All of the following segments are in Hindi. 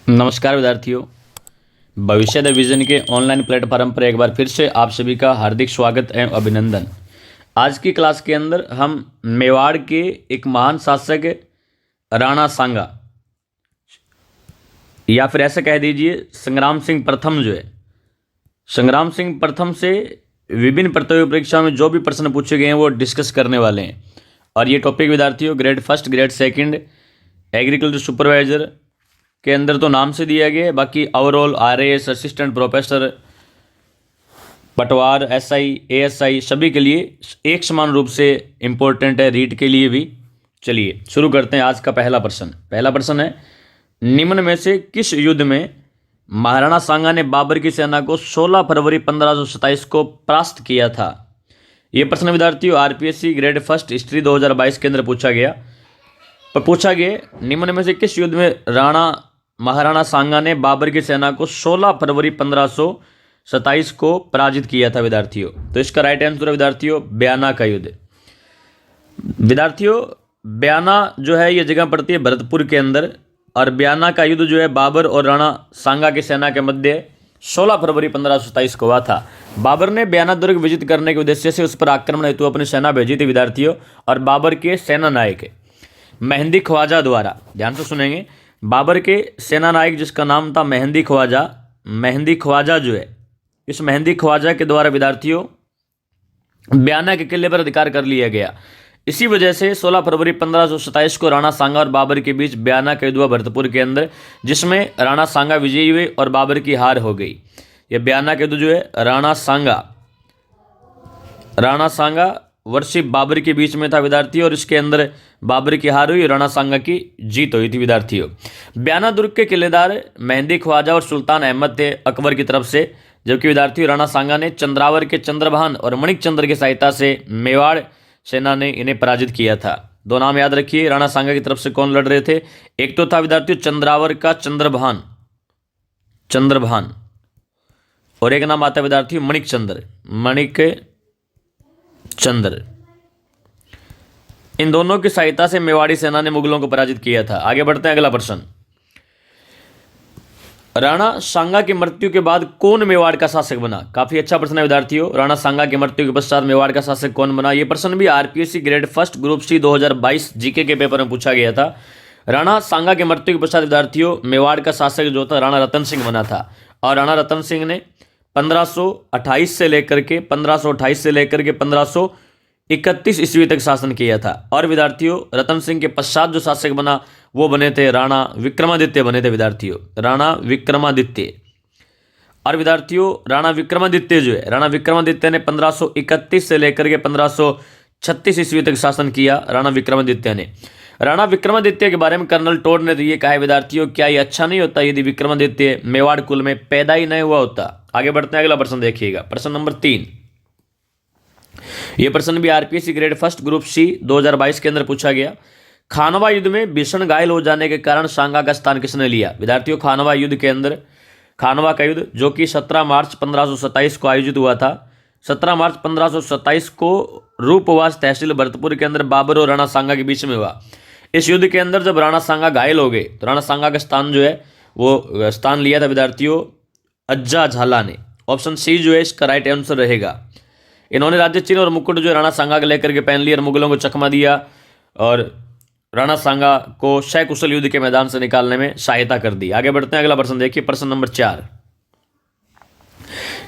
नमस्कार विद्यार्थियों। भविष्य विजन के ऑनलाइन प्लेटफॉर्म पर एक बार फिर से आप सभी का हार्दिक स्वागत एवं अभिनंदन। आज की क्लास के अंदर हम मेवाड़ के एक महान शासक राणा सांगा या फिर ऐसा कह दीजिए संग्राम सिंह प्रथम संग्राम सिंह प्रथम से विभिन्न प्रतियोगी परीक्षा में जो भी प्रश्न पूछे गए हैं वो डिस्कस करने वाले हैं। और ये टॉपिक विद्यार्थियों grade first grade second agriculture supervisor के अंदर तो नाम से दिया गया है, बाकी ओवरऑल आरएएस असिस्टेंट प्रोफेसर पटवार एसआई एएसआई सभी के लिए एक समान रूप से इम्पोर्टेंट है, रीट के लिए भी। चलिए शुरू करते हैं आज का पहला प्रश्न है निम्न में से किस युद्ध में महाराणा सांगा ने बाबर की सेना को 16 फरवरी 1527 को परास्त किया था। यह प्रश्न विद्यार्थियों आरपीएससी ग्रेड फर्स्ट हिस्ट्री 2022 के अंदर पूछा गया निम्न में से किस युद्ध में महाराणा सांगा ने बाबर की सेना को 16 फरवरी 1527 को पराजित किया था विद्यार्थियों। तो इसका राइट आंसर है विद्यार्थियों बयाना का युद्ध। विद्यार्थियों बयाना जो है ये जगह पड़ती है भरतपुर के अंदर, और बयाना का युद्ध जो है बाबर और राणा सांगा की सेना के मध्य 16 फरवरी 1527 को हुआ था। बाबर ने बयाना दुर्ग विजित करने के उद्देश्य से उस पर आक्रमण हेतु अपनी सेना भेजी थी विद्यार्थियों, और बाबर के सेना नायक मेहंदी ख्वाजा द्वारा, ध्यान से सुनेंगे, बाबर के सेना नायक जिसका नाम था मेहंदी ख्वाजा जो है, इस मेहंदी ख्वाजा के द्वारा विद्यार्थियों बयाना के किले पर अधिकार कर लिया गया। इसी वजह से 16 फरवरी 1527 को राणा सांगा और बाबर के बीच बयाना का युद्ध हुआ भरतपुर के अंदर, जिसमें राणा सांगा विजयी हुए और बाबर की हार हो गई। यह बयाना का युद्ध जो है राणा सांगा वर्षी बाबर के बीच में था विद्यार्थियों, और इसके अंदर बाबर की हार हुई, राणा सांगा की जीत हुई थी विद्यार्थियों। बयाना दुर्ग के किलेदार मेहंदी ख्वाजा और सुल्तान अहमद थे अकबर की तरफ से, जबकि विद्यार्थियों राणा सांगा ने चंद्रावर के चंद्रभान और मणिक चंद्र की सहायता से मेवाड़ सेना ने इन्हें पराजित किया था। दो नाम याद रखिए, राणा सांगा की तरफ से कौन लड़ रहे थे, एक तो था विद्यार्थियों चंद्रावर का चंद्रभान और एक नाम आता है विद्यार्थियों मणिक चंद्र। इन दोनों की सहायता से मेवाड़ी सेना ने मुगलों को पराजित किया था। आगे बढ़ते हैं अगला प्रश्न। राणा सांगा की मृत्यु के बाद कौन मेवाड़ का शासक बना? काफी अच्छा प्रश्न है विद्यार्थियों। राणा सांगा की मृत्यु के पश्चात मेवाड़ का शासक कौन बना? यह प्रश्न भी RPSC grade first group C 2022 GK के पेपर में पूछा गया था। राणा सांगा की मृत्यु के पश्चात विद्यार्थियों मेवाड़ का शासक जो था राणा रतन सिंह बना था, और राणा रतन सिंह ने 1528 से लेकर के 1531 ईस्वी तक शासन किया था। और विद्यार्थियों रतन सिंह के पश्चात जो शासक बना वो बने थे राणा विक्रमादित्य बने थे विद्यार्थियों, राणा विक्रमादित्य। और विद्यार्थियों राणा विक्रमादित्य ने 1531 से लेकर के 1536 ईस्वी तक शासन किया राणा विक्रमादित्य ने। राणा विक्रमादित्य के बारे में कर्नल टोड ने तो ये कहा है विद्यार्थियों, क्या ये अच्छा नहीं होता यदि विक्रमादित्य मेवाड़ कुल में पैदा ही नहीं हुआ होता? आगे बढ़ते हैं अगला प्रश्न देखिएगा, प्रश्न नंबर 3। यह प्रश्न भी RPSC grade first group C 2022 के अंदर पूछा गया। खानवा युद्ध में भीषण घायल हो जाने के कारण सांगा का स्थान किसने लिया? विद्यार्थियों खानवा युद्ध के अंदर, खानवा का युद्ध जो कि 17 मार्च 1527 को आयोजित हुआ था, 17 मार्च 1527 को रूपवास तहसील भरतपुर के अंदर बाबर और राणा सांगा के बीच में हुआ। इस युद्ध के अंदर जब राणा सांगा घायल हो गए तो राणा सांगा का स्थान जो है वो स्थान लिया था विद्यार्थियों अज्जा झाला ने। ऑप्शन सी जो है इसका राइट आंसर रहेगा। इन्होंने राज्य चिन्ह और मुकुट जो राणा सांगा के लेकर के पहन लिया और मुगलों को चकमा दिया, और राणा सांगा को सकुशल युद्ध के मैदान से निकालने में सहायता कर दी। आगे बढ़ते हैं अगला प्रश्न देखिए, प्रश्न नंबर 4।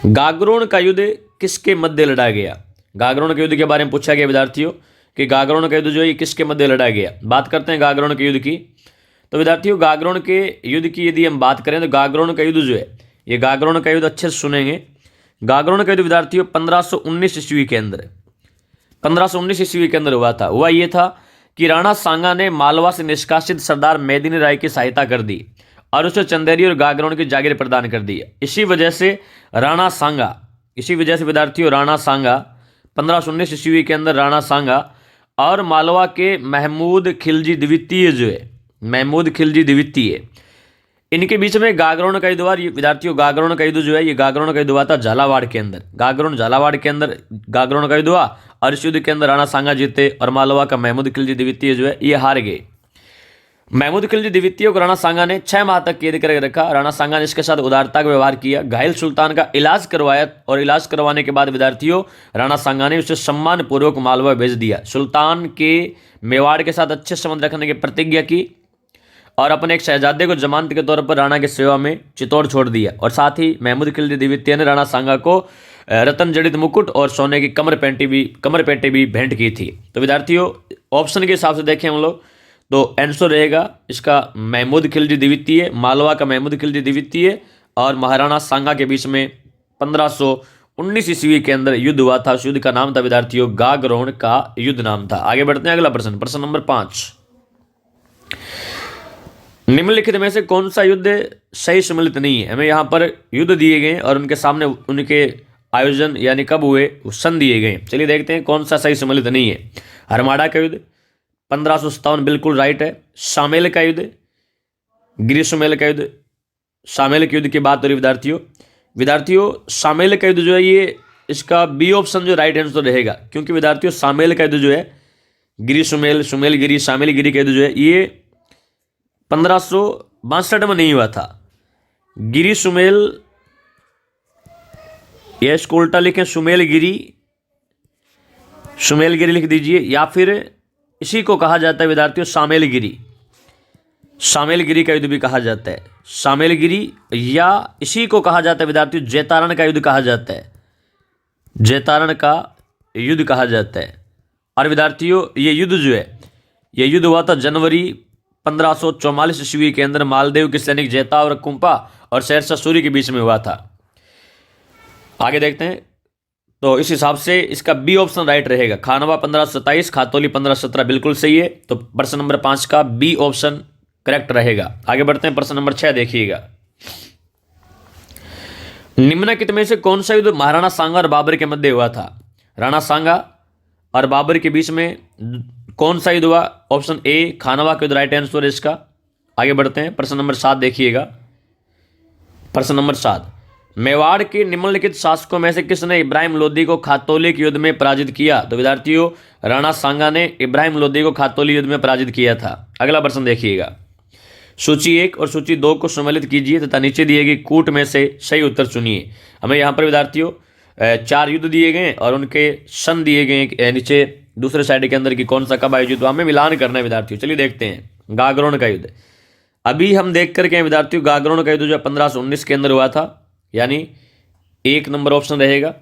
गागरोन का युद्ध किसके मध्य लड़ा गया? गागरोन के युद्ध के बारे में पूछा गया विद्यार्थियों कि गागरोन का युद्ध जो है किसके मध्य लड़ा गया। बात करते हैं गागरोन के युद्ध की। तो विद्यार्थियों गागरोन के युद्ध की यदि हम बात करें तो गागरोन का युद्ध जो है, ये गागरोन का युद्ध अच्छे से सुनेंगे। गागरोन का युद्ध विद्यार्थियों 1519 ईस्वी के अंदर हुआ ये था कि राणा सांगा ने मालवा से निष्कासित सरदार मेदिनी राय की सहायता कर दी और उसे चंदेरी और गागरोन की जागीर प्रदान कर दी। इसी वजह से विद्यार्थियों राणा सांगा 1519 ईस्वी के अंदर राणा सांगा और मालवा के महमूद खिलजी द्वितीय इनके बीच में गागरोन का युद्ध हुआ। विद्यार्थियों गागरोन का युद्ध जो है ये गागरोन का युद्ध हुआ था झालावाड़ के अंदर। गागरोन का युद्ध हुआ और इस युद्ध के अंदर राणा सांगा जीते और मालवा का महमूद खिलजी द्वितीय जो है ये हार गए। महमूद खिलजी द्वितीय को राणा सांगा ने 6 माह तक कैद करके रखा। राणा सांगा ने इसके साथ उदारता का व्यवहार किया, घायल सुल्तान का इलाज करवाया और इलाज करवाने के बाद विद्यार्थियों राणा सांगा ने उसे सम्मान पूर्वक मालवा भेज दिया। सुल्तान के मेवाड़ के साथ अच्छे संबंध रखने की प्रतिज्ञा की और अपने एक शहजादे को जमानत के तौर पर राणा की सेवा में चित्तौड़ छोड़ दिया। और साथ ही महमूद खिलजी द्वितीय ने राणा सांगा को रतन जड़ित मुकुट और सोने की कमर पेटी भी भेंट की थी। तो विद्यार्थियों ऑप्शन के हिसाब से देखें हम लोग तो आंसर रहेगा इसका महमूद खिलजी द्वितीय, मालवा का महमूद खिलजी द्वितीय और महाराणा सांगा के बीच में 1519 ईस्वी के अंदर युद्ध हुआ था। उस युद्ध का नाम था विद्यार्थियों गागरोन का युद्ध नाम था। आगे बढ़ते हैं अगला प्रश्न, प्रश्न नंबर 5। निम्नलिखित में से कौन सा युद्ध सही सम्मिलित नहीं है? हमें यहाँ पर युद्ध दिए गए और उनके सामने उनके आयोजन यानी कब हुए सन दिए गए। चलिए देखते हैं कौन सा सही सम्मिलित नहीं है। हरमाड़ा का युद्ध 1557 बिल्कुल राइट है। शामेल का युद्ध, ग्रीष्मेल का युद्ध, शामेल के युद्ध की बात हो रही विद्यार्थियों शामेल का युद्ध जो है ये इसका बी ऑप्शन जो राइट आंसर रहेगा, क्योंकि विद्यार्थियों शामेल का युद्ध जो है ग्रीष्मेल सुमेलगिरी शामेलगिरी का युद्ध जो है ये 1562 में नहीं हुआ था। गिरी सुमेल, यह इसको उल्टा लिखें सुमेलगिरी लिख दीजिए, या फिर इसी को कहा जाता है विद्यार्थियों शामेलगिरी का युद्ध भी कहा जाता है। शामेलगिरी या इसी को कहा जाता है विद्यार्थियों जैतारण का युद्ध कहा जाता है, जैतारण का युद्ध कहा जाता है। और विद्यार्थियों ये युद्ध जो है ये युद्ध हुआ था जनवरी 1544 ईस्वी के अंदर मालदेव के सैनिक जैता और कुंपा और शेरशाह सूरी के बीच में हुआ था। आगे देखते हैं तो इस हिसाब से इसका बी ऑप्शन राइट रहेगा। खानवा 1527, खातौली 1517 बिल्कुल सही है। तो प्रश्न नंबर 5 का बी ऑप्शन करेक्ट रहेगा। आगे बढ़ते हैं प्रश्न नंबर 6 देखिएगा। निम्नलिखित में से कौन सा युद्ध महाराणा सांगा और बाबर के मध्य हुआ था? राणा सांगा और बाबर के बीच में कौन सा युद्ध हुआ? ऑप्शन ए खानवा का युद्ध राइट आंसर है इसका। आगे बढ़ते हैं प्रश्न नंबर 7 देखिएगा। प्रश्न नंबर 7, मेवाड़ के निम्नलिखित शासकों में से किसने इब्राहिम लोदी को खातौली के युद्ध में पराजित किया? तो विद्यार्थियों राणा सांगा ने इब्राहिम लोदी को खातौली युद्ध में पराजित किया था। अगला प्रश्न देखिएगा। सूची 1 और सूची 2 को सम्मिलित कीजिए तथा नीचे दिए गए कूट में से सही उत्तर चुनिए। हमें यहाँ पर विद्यार्थियों 4 युद्ध दिए गए और उनके सन दिए गए नीचे दूसरे साइड के अंदर की कौन सा कब आयोजित हुआ, हमें मिलान करना है विद्यार्थियों। चलिए देखते हैं। गागरोन का युद्ध अभी हम देख करके विद्यार्थियों गागरोन का युद्ध जो 1519 के अंदर हुआ था, यानी 1 नंबर ऑप्शन रहेगा।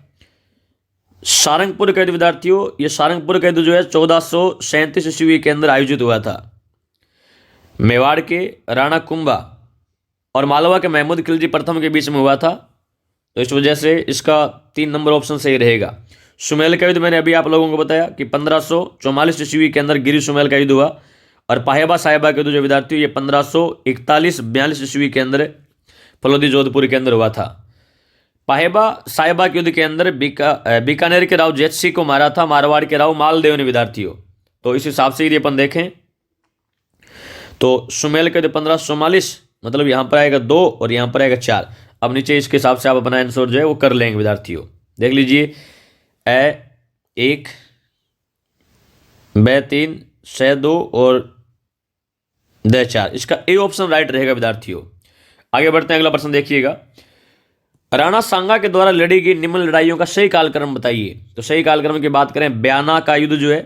सारंगपुर का युद्ध विद्यार्थियों ये सारंगपुर का युद्ध जो है 1437 ईस्वी के अंदर आयोजित हुआ था। मेवाड़ के राणा कुंभा और मालवा के महमूद खिलजी प्रथम के बीच में हुआ था, तो इस वजह से इसका 3 नंबर ऑप्शन सही रहेगा। सुमेल का युद्ध मैंने अभी आप लोगों को बताया कि 1544 ईस्वी के अंदर गिरी सुमेल का युद्ध हुआ और पाहेबा साहिबा का युद्ध जो विद्यार्थियों ये 1541-42 ईस्वी के अंदर फलोदी जोधपुर के अंदर हुआ था। पाहेबा साहिबा के युद्ध के अंदर बीकानेर के राव जैत सिंह को मारा था मारवाड़ के राव मालदेव ने विद्यार्थियों। तो इस हिसाब से यदि अपन देखें तो सुमेल का युद्ध 1544 मतलब यहाँ पर आएगा 2 और यहाँ पर आएगा 4। अब नीचे इसके हिसाब से आप अपना आंसर जो है वो कर लेंगे विद्यार्थियों। देख लीजिए ए 1 ब 3 से 2 और द 4, इसका ए ऑप्शन राइट रहेगा विद्यार्थियों। आगे बढ़ते हैं अगला प्रश्न देखिएगा। राणा सांगा के द्वारा लड़ी गई निम्न लड़ाइयों का सही कालक्रम बताइए। तो सही कालक्रम की बात करें, ब्याना का युद्ध जो है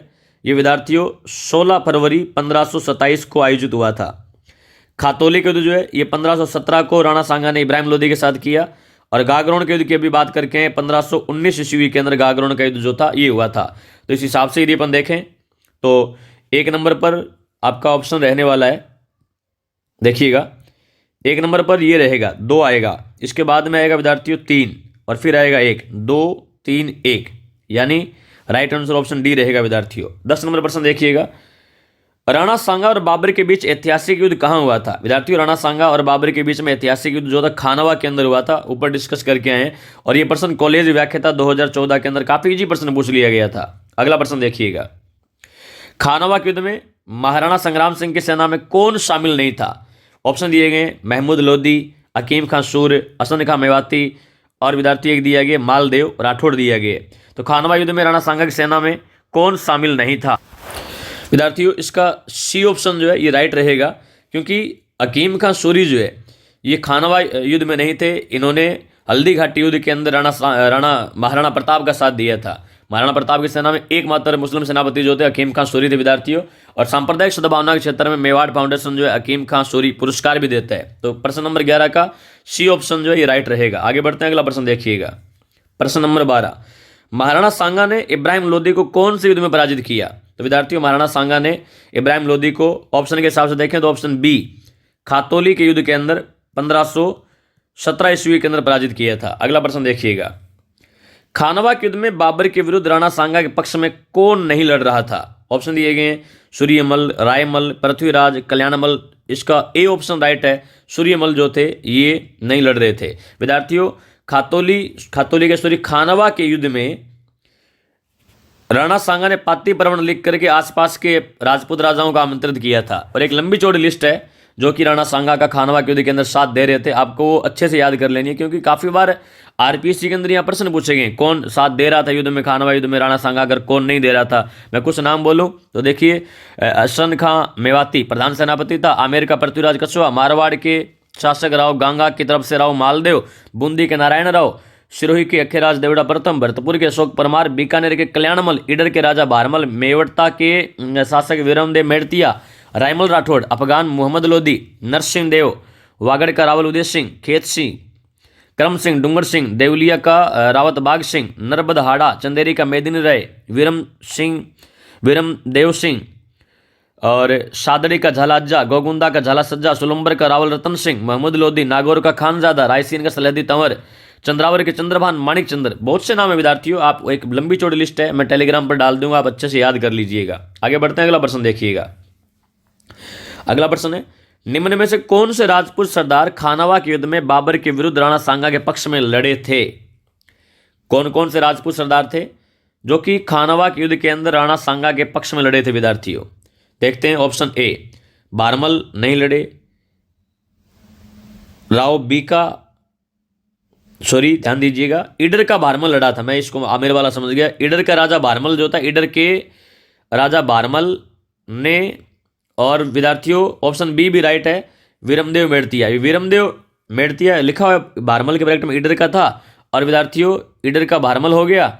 ये विद्यार्थियों 16 फरवरी 1527 को आयोजित हुआ था। खातौली का युद्ध जो है ये 1517 को राणा सांगा ने इब्राहिम लोदी के साथ किया। और गागरोन के युद्ध की अभी बात करके 1519 ईस्वी के अंदर गागरोन का युद्ध जो था ये हुआ था। तो इस हिसाब से यदि अपन देखें तो 1 नंबर पर आपका ऑप्शन रहने वाला है, देखिएगा 1 नंबर पर ये रहेगा 2 आएगा, इसके बाद में आएगा विद्यार्थियों 3 और फिर आएगा 1, 2 3 1, यानी राइट आंसर ऑप्शन डी रहेगा विद्यार्थियों। 10 नंबर प्रश्न देखिएगा। राणा सांगा और बाबर के बीच ऐतिहासिक युद्ध कहाँ हुआ था? विद्यार्थियों राणा सांगा और बाबर के बीच में ऐतिहासिक युद्ध जो था खानवा के अंदर हुआ था, ऊपर डिस्कस करके आए हैं। और ये प्रश्न कॉलेज व्याख्याता 2014 के अंदर काफी इजी प्रश्न पूछ लिया गया था। अगला प्रश्न देखिएगा। खानवा के युद्ध में महाराणा संग्राम सिंह की सेना में कौन शामिल नहीं था? ऑप्शन दिए गए महमूद लोदी, हकीम खां सूर, हसन खां मेवाती और विद्यार्थी एक दिया गया मालदेव राठौड़ दिया गया। तो खानवा युद्ध में राणा सांगा की सेना में कौन शामिल नहीं था? विद्यार्थियों इसका सी ऑप्शन जो है ये राइट रहेगा। क्योंकि हकीम खां सूरी जो है ये खानवा युद्ध में नहीं थे, इन्होंने हल्दी घाटी युद्ध के अंदर राणा महाराणा प्रताप का साथ दिया था। महाराणा प्रताप की सेना में एकमात्र मुस्लिम सेनापति जो थे हकीम खां सूरी थे विद्यार्थियों। और सांप्रदायिक सद्भावना के क्षेत्र में मेवाड़ फाउंडेशन जो है हकीम खां सूरी पुरस्कार भी देता है। तो प्रश्न नंबर 11 का सी ऑप्शन जो है ये राइट रहेगा। आगे बढ़ते हैं, अगला प्रश्न देखिएगा। प्रश्न नंबर 12, महाराणा सांगा ने इब्राहिम लोदी को कौन से युद्ध में पराजित किया? तो विद्यार्थियों महाराणा सांगा ने इब्राहिम लोदी को ऑप्शन के हिसाब से देखें तो ऑप्शन बी खातौली के युद्ध के अंदर 1517 ईस्वी के अंदर पराजित किया था। अगला प्रश्न देखिएगा, खानवा के युद्ध में बाबर के विरुद्ध राणा सांगा के पक्ष में कौन नहीं लड़ रहा था? ऑप्शन दिए गए हैं सूर्यमल, रायमल, पृथ्वीराज, कल्याणमल। इसका ए ऑप्शन राइट है। सूर्यमल जो थे ये नहीं लड़ रहे थे। विद्यार्थियों खातौली के खानवा के युद्ध में राणा सांगा ने पाती परवण लिख करके आसपास के राजपूत राजाओं का आमंत्रित किया था। और एक लंबी चौड़ी लिस्ट है जो कि राणा सांगा का खानवा के युद्ध के अंदर साथ दे रहे थे। आपको वो अच्छे से याद कर लेनी है, क्योंकि काफी बार आरपीएससी के अंदर यहाँ प्रश्न पूछे गए कौन साथ दे रहा था युद्ध में, खानवा युद्ध में राणा सांगा, अगर कौन नहीं दे रहा था। मैं कुछ नाम बोलूं तो देखिए, हसन खां मेवाती प्रधान सेनापति था, आमेर का पृथ्वीराज कछुआ, मारवाड़ के शासक राव गांगा की तरफ से राव मालदेव, बूंदी के नारायण राव, सिरोही के अखेराज देवड़ा प्रथम, भरतपुर के अशोक परमार, बीकानेर के कल्याणमल, ईडर के राजा भारमल, मेवड़ता के शासक विरमदेव मेड़तिया, रायमल राठौड़, अफगान मोहम्मद लोदी, नरसिंह देव, वागड़ का रावल उदय सिंह, खेत सिंह, करम सिंह, डूंगर सिंह, देवलिया का रावत बाग सिंह, नरबद हाड़ा, चंदेरी का मेदिनी राय, विरम देव सिंह, और सादड़ी का झालाजा, गोगुंदा का झाला सज्जा, सुलंबर का रावल रतन सिंह, महमूद लोदी, नागौर का खानजादा, रायसीन का सलहदी तंवर, चंद्रावर के चंद्रभान, माणिक चंद्र। बहुत से नाम है विद्यार्थियों, आप एक लंबी चौड़ी लिस्ट है, मैं टेलीग्राम पर डाल दूंगा, आप अच्छे से याद कर लीजिएगा। आगे बढ़ते हैं, अगला प्रश्न देखिएगा। अगला प्रश्न है, निम्न में से कौन से राजपूत सरदार खानवा के युद्ध में बाबर के विरुद्ध राणा सांगा के पक्ष में लड़े थे? कौन कौन से राजपूत सरदार थे जो कि खानवा के युद्ध के अंदर राणा सांगा के पक्ष में लड़े थे विद्यार्थियों? देखते हैं। ऑप्शन ए बारमल नहीं लड़े, राव बीका, सॉरी ध्यान दीजिएगा, ईडर का बारमल लड़ा था, मैं इसको आमेर वाला समझ गया। ईडर का राजा बारमल जो था, ईडर के राजा बारमल ने, और विद्यार्थियों ऑप्शन बी भी राइट है, विरमदेव मेड़तिया लिखा हुआ है बारमल के ब्रैकेट में, ईडर का था, और विद्यार्थियों ईडर का बारमल हो गया,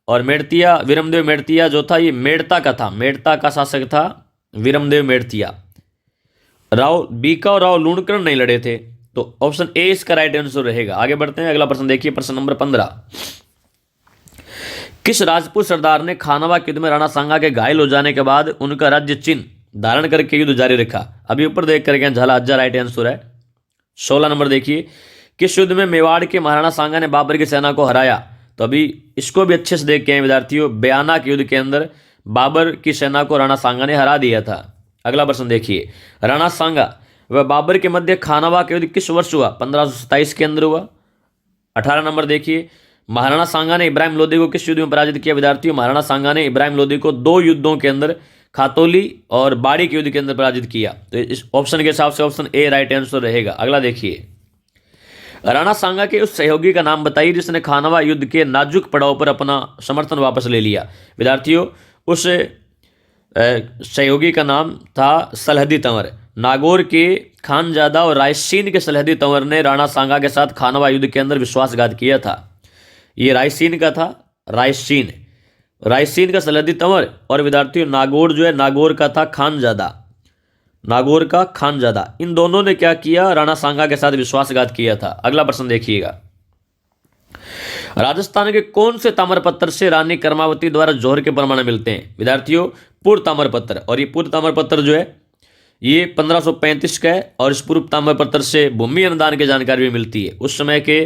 और मेड़तिया विरमदेव मेड़तिया जो था ये मेड़ता का था, मेड़ता का शासक था विरमदेव मेड़तिया। राव बीका और राव लूणकरण नहीं लड़े थे, तो ऑप्शन ए इसका राइट आंसर रहेगा। आगे बढ़ते हैं, अगला प्रश्न देखिए। प्रश्न नंबर 15, किस राजपूत सरदार ने खानवा के युद्ध में राणा सांगा के घायल हो जाने के बाद उनका राज्य चिन्ह धारण करके युद्ध जारी रखा? अभी ऊपर देख करके झालाजा राइट आंसर है। 16 नंबर देखिए, किस युद्ध में मेवाड़ के महाराणा सांगा ने बाबर की सेना को हराया? तो अभी इसको भी अच्छे से देख के आए विद्यार्थियों, बयाना के युद्ध के अंदर बाबर की सेना को राणा सांगा ने हरा दिया था। अगला प्रश्न देखिए, राणा सांगा व बाबर के मध्य खानवा के युद्ध किस वर्ष हुआ? 1527 के अंदर हुआ। 18 नंबर देखिए, महाराणा सांगा ने इब्राहिम लोदी को किस युद्ध में पराजित किया? विद्यार्थियों महाराणा सांगा ने इब्राहिम लोदी को 2 युद्धों के अंदर, खातौली और बाड़ी के युद्ध के अंदर पराजित किया। तो इस ऑप्शन के हिसाब से ऑप्शन ए राइट आंसर रहेगा। अगला देखिए, राणा सांगा के उस सहयोगी का नाम बताइए जिसने खानवा युद्ध के नाजुक पड़ाव पर अपना समर्थन वापस ले लिया। विद्यार्थियों उस सहयोगी का नाम था सलहदी तंवर। नागौर के खानजादा और रायसीन के सलहदी तंवर ने राणा सांगा के साथ खानवा युद्ध के अंदर विश्वासघात किया था। ये रायसीन का था, रायसीन का सलहदी तंवर, और विद्यार्थियों नागौर जो है नागौर का था खानजादा, नागौर का खानजादा। इन दोनों ने क्या किया? राणा सांगा के साथ विश्वासघात किया था। अगला प्रश्न देखिएगा, राजस्थान के कौन से ताम्रपत्र से रानी कर्मावती द्वारा जौहर के प्रमाण मिलते हैं? विद्यार्थियों पूर्व ताम्रपत्र, और ये पूर्व ताम्रपत्र जो है ये 1535 का है, और इस पूर्व ताम्रपत्र से भूमि अनुदान की जानकारी भी मिलती है। उस समय के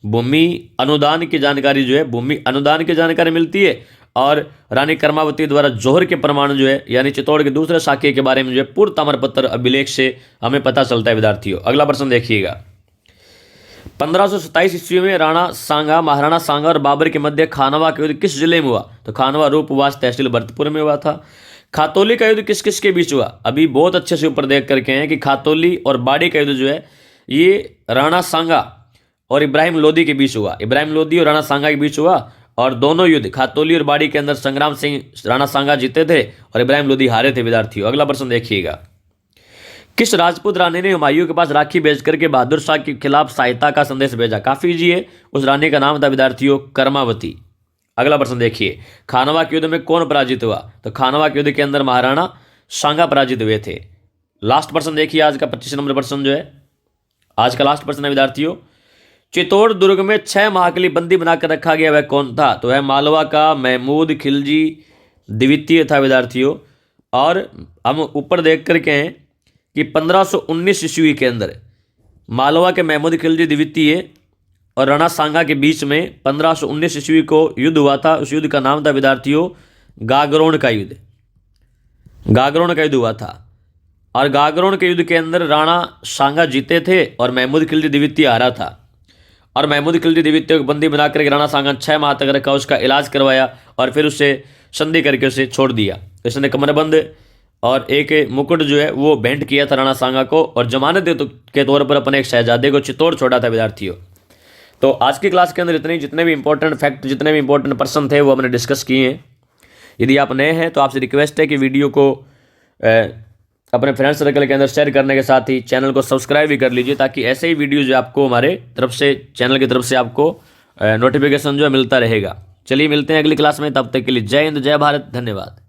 भूमि अनुदान की जानकारी जो है, भूमि अनुदान की जानकारी मिलती है, और रानी कर्मावती द्वारा जौहर के प्रमाण जो है यानी चित्तौड़ के दूसरे शाखे के बारे में जो है पूर्व ताम्रपत्र अभिलेख से हमें पता चलता है विद्यार्थियों। अगला प्रश्न देखिएगा, 1527 ईस्वी में महाराणा सांगा और बाबर के मध्य खानवा का युद्ध किस जिले में हुआ? तो खानवा रूपवास तहसील भरतपुर में हुआ था। खातौली का युद्ध किस किस के बीच हुआ? अभी बहुत अच्छे से ऊपर देख करके हैं कि खातौली और बाड़ी का युद्ध जो है ये राणा सांगा और इब्राहिम लोदी के बीच हुआ। इब्राहिम लोदी और राणा सांगा के बीच हुआ, और दोनों युद्ध खातौली और बाड़ी के अंदर संग्राम सिंह राणा सांगा जीते थे और इब्राहिम लोदी हारे थे विद्यार्थियों। अगला प्रश्न देखिएगा, किस राजपूत रानी ने हुमायूं के पास राखी भेज करके बहादुर शाह के खिलाफ सहायता का संदेश भेजा? काफी इजी है। उस रानी का नाम था विद्यार्थियों कर्मावती। अगला प्रश्न देखिए, खानवा के युद्ध में कौन पराजित हुआ? तो खानवा के युद्ध के अंदर महाराणा सांगा पराजित हुए थे। लास्ट प्रश्न देखिए, आज का 25 नंबर प्रश्न जो है, आज का लास्ट प्रश्न है विद्यार्थियों, चित्तौड़ दुर्ग में 6 माह के लिए बंदी बनाकर रखा गया वह कौन था? तो वह मालवा का महमूद खिलजी द्वितीय था विद्यार्थियों। और हम ऊपर देख करके हैं कि 1519 ईस्वी के अंदर मालवा के महमूद खिलजी द्वितीय और राणा सांगा के बीच में 1519 ईस्वी को युद्ध हुआ था। उस युद्ध का नाम था विद्यार्थियों गागरोन का युद्ध। गागरोन का युद्ध हुआ था और गागरोन के युद्ध के अंदर राणा सांगा जीते थे और महमूद खिलजी द्वितीय हारा था। और महमूद खिलजी द्वितीय को बंदी बनाकर राणा सांगा 6 माह तक रखा, उसका इलाज करवाया और फिर उससे संधि करके उसे छोड़ दिया। इसने कमरबंद और एक मुकुट जो है वो भेंट किया था राणा सांगा को और जमानत के तौर पर अपने एक शहजादे को चित्तौड़ छोड़ा था विद्यार्थियों। तो आज की क्लास के अंदर जितने भी इंपॉर्टेंट फैक्ट, जितने भी इंपॉर्टेंट पर्सन थे वो हमने डिस्कस किए हैं। यदि आप नए हैं तो आपसे रिक्वेस्ट है कि वीडियो को अपने फ्रेंड सर्कल के अंदर शेयर करने के साथ ही चैनल को सब्सक्राइब भी कर लीजिए, ताकि ऐसे ही वीडियो जो आपको हमारे तरफ से, चैनल की तरफ से आपको नोटिफिकेशन जो है मिलता रहेगा। चलिए मिलते हैं अगली क्लास में, तब तक के लिए जय हिंद, जय भारत, धन्यवाद।